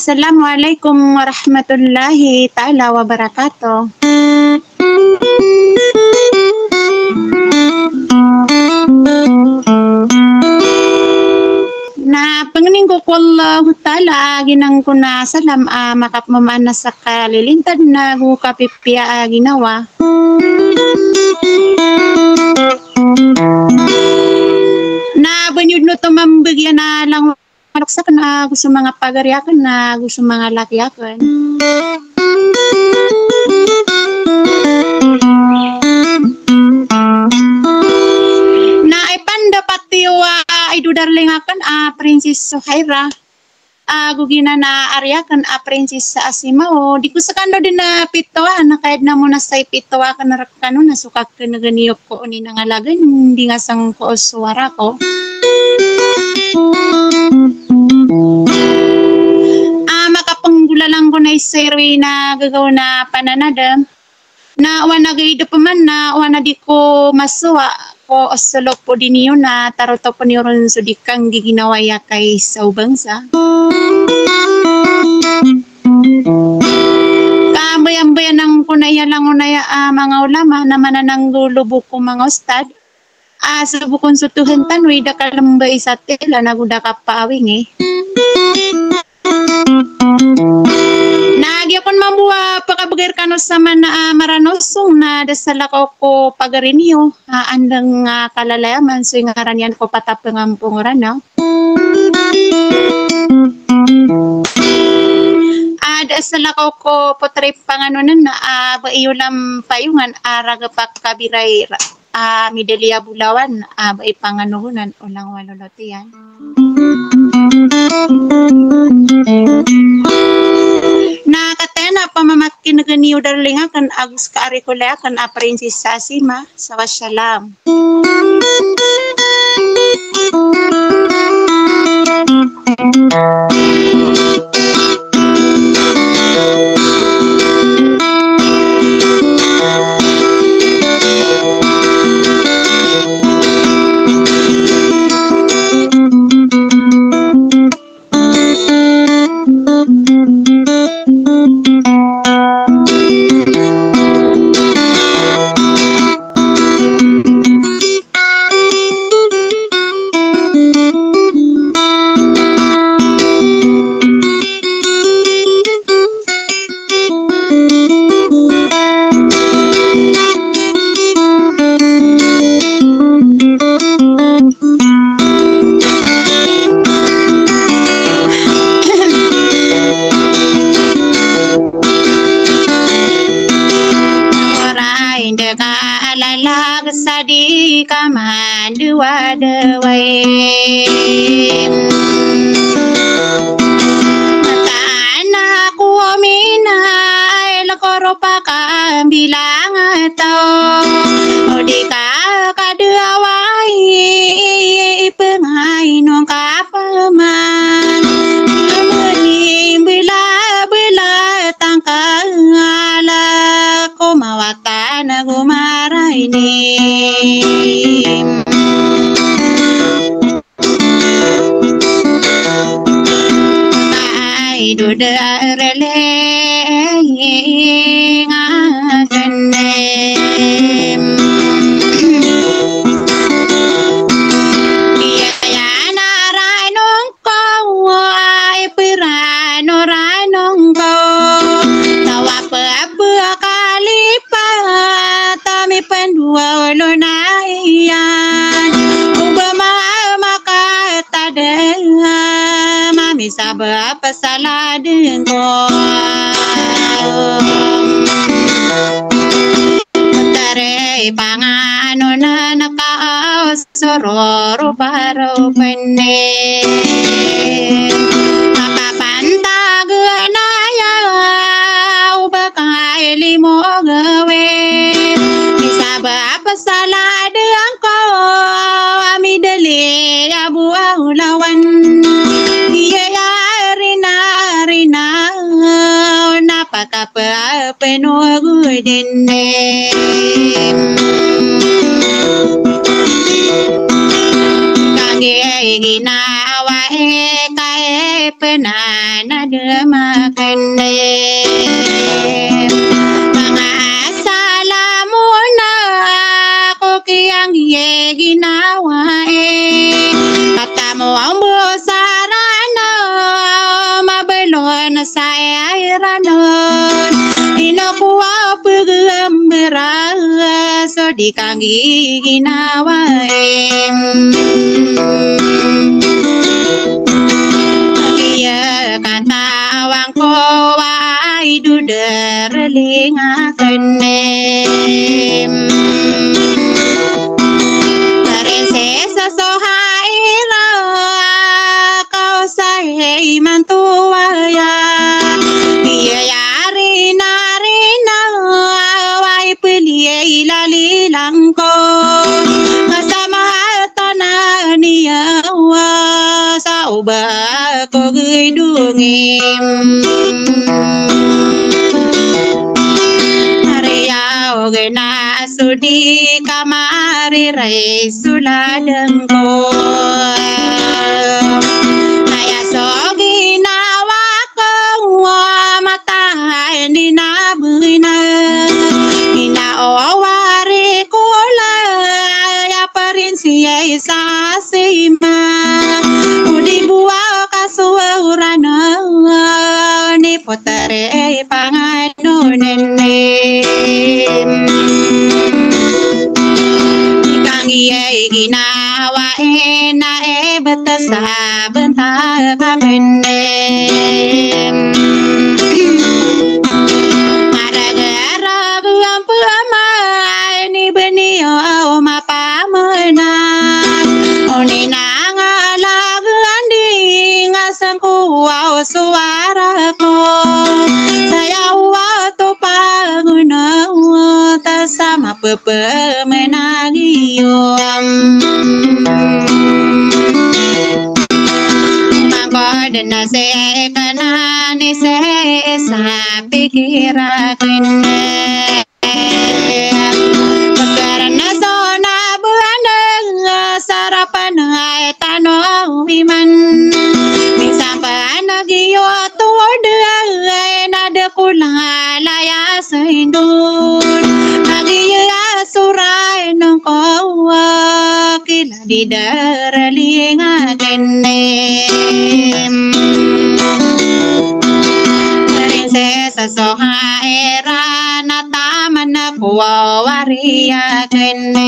Assalamualaikum warahmatullahi taala wabarakatuh. Na panganing ko Allah taala ginang ko na salam makapmamana sa kalilintad na gukapipya ginawa. Na banyud no to mambagyan na lang sa na gusto mga pagaryakan na gusto mga lakyakan. Na ipanda pati ay dudarling akan Princess Suhaira. Gugina na aryakan Princess Asimao. Di ko sakando din na pitoa na kahit na muna sa pitoa ka na rakano na sukak ka na ganiyop ko ni nangalagan hindi nga sang ko suwara ko. Makapanggula lang ko na isayroy na gagaw na pananada na wanagay do pa man na wana di ko masuwa ko osolok po din yun na taroto po niyo ron so di kang giginawaya kay sa ubangsa. Kaambayan-bayan ng kunaya lang unaya mga ulama na manananggulo ko mga ustad. Subukon sutuhan tanwi da kalambay sa tela naguda ka paawing Nagyapon mabuwa pakabagir kano sa mana maranosong na dasala ko pagarinyo andang kalalayaman so yung ngaranyan ko patapang ang pungurana. Dasala ko potrip panganunan na baiyulam payungan ragapak kabiray Midelia Bulawan bai panganuhunan ulang walolotian. Nakatena pamamakin na ganiyo darling akan agus kaarikula akan Princess Asima sa wassalam. Sadi kaman dua dewai mata anakku minai lekoro pakam bilang atau odika kadua wai pengai nong kapaman amani bila tangkala ko mawatan gumara ini duda rele ngaganem iya narai nong kau ai pirano ranong kau tawa apa kali pa tami pendua lunaian ubama maka tadela mami sabar apa salah dengo tare pangano na nakao sororo baro penne mapapantag na ya ubakai limo gawe sabar apa salah dengo ami deli abu lawan napaka penuh gudene kange gina wae kae penana de makende mga salamuna ko kiyang ginawa patamo ang busarano mabalon sa ayranon inakuha pagambira so di kang ginawa katawang ko ay dudarling akanem prinsesa Sohaira kau say mantuaya biyayari narina ay piliay lalilang ko kasama tanan niya sa uba ko gidungim Ariyaw gina sudi kamari ray suladang ko Kaya so ginawa ko matahan di nabuhay na Inaowari ko laya pa rin siya isa sima Udi buwa kasuwura na ni potare pangano nene Ikang iya'y ginawa na betasa benta kapende Maragara buang pamay ni beniyo mapamana Oni nangalagan di ngasang kuwaw suara ko Sayaw ato pagunaw tasama pepemenagiyom Mangkod na se kanani se sa pikirakin Pagkarana zona buandang sarapan ay tanohiman Minsan pa nagiyo tuwad ay nadakulang alaya sa indun Nagiyo asuray ng kawa kila di daraling akenem Prinsesa Sohaira na taman na kuwawari akenem